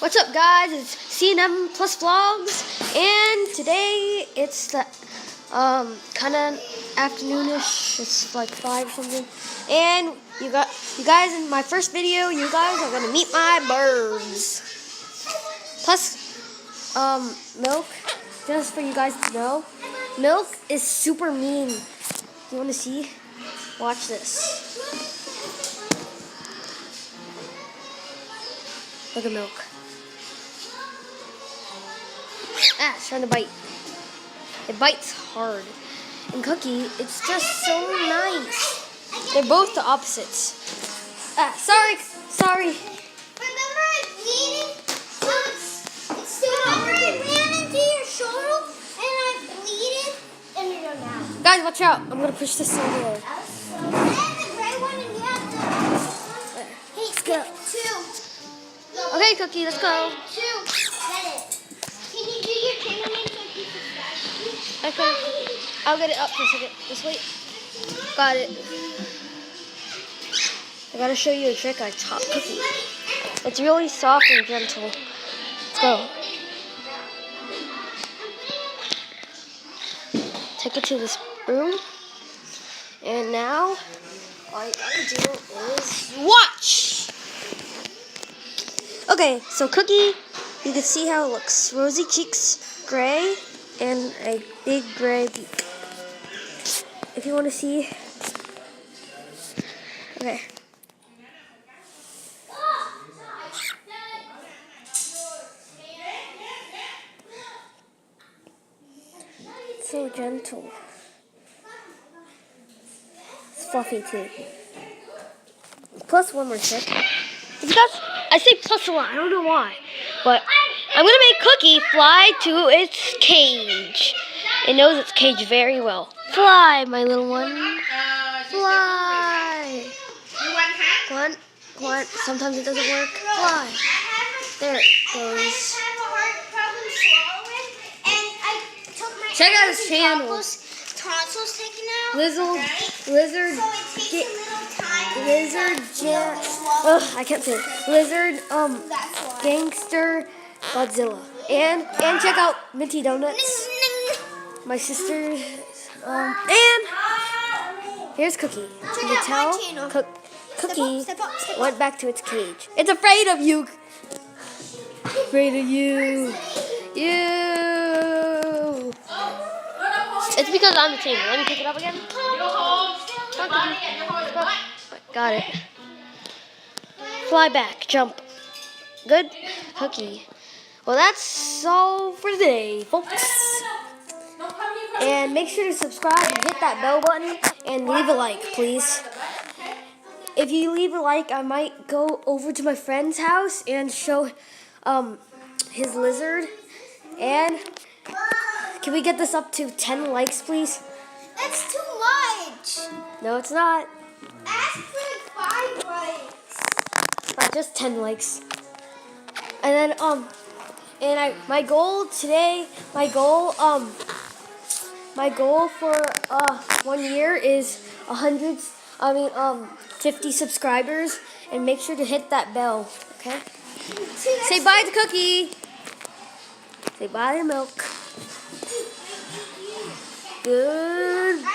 What's up, guys? It's C&M Plus Vlogs, and today it's the kind of afternoonish. It's like 5 or something. And you guys in my first video, you guys are gonna meet my birds. Plus, Milk. Just for you guys to know, Milk is super mean. You want to see? Watch this. Look at Milk. It's trying to bite. It bites hard. And Cookie, it's just so nice. They're both the opposites. Sorry. Remember I bleeding? Remember I ran into your shoulder and I bleeded and you're now. Guys, watch out. I'm gonna push this over there. I have the gray one and you have the Hey, let's go. 2. Okay, Cookie, let's go. 2. Get it. Can you do your cameraman so I can subscribe? Okay. I'll get it up for a second. Just wait. Got it. I gotta show you a trick I taught Cookie. It's really soft and gentle. Let's go. Take it to this room. And now, all you gotta do is watch! Okay, so Cookie, you can see how it looks. Rosy cheeks, gray, and a big gray beak. If you want to see. Okay. So gentle. It's fluffy too. Plus one more trick. If you guys, I say plus a lot, I don't know why. But I'm gonna make Cookie fly to its cage. It knows its cage very well. Fly, my little one. Fly. One. Sometimes it doesn't work. Fly. There it goes. Check out his channel. Tonsils taken out. I can't say it. Lizard, Gangster, Godzilla. And check out Minty Donuts. My sister, and here's Cookie. Can you tell? Cookie went back to its cage. It's afraid of you. Afraid of you. It's because I'm the tamer. Let me pick it up again. Got it. Fly back. Jump. Good. Cookie. Well, that's all for today, folks. And make sure to subscribe and hit that bell button and leave a like, please. If you leave a like, I might go over to my friend's house and show his lizard. And can we get this up to 10 likes, please? That's too much. No, it's not. Ask for like 5 likes. Just 10 likes. And then my goal today, my goal for 1 year is 50 subscribers, and make sure to hit that bell, okay? Say bye to Cookie. Say bye to Milk. Goodbye.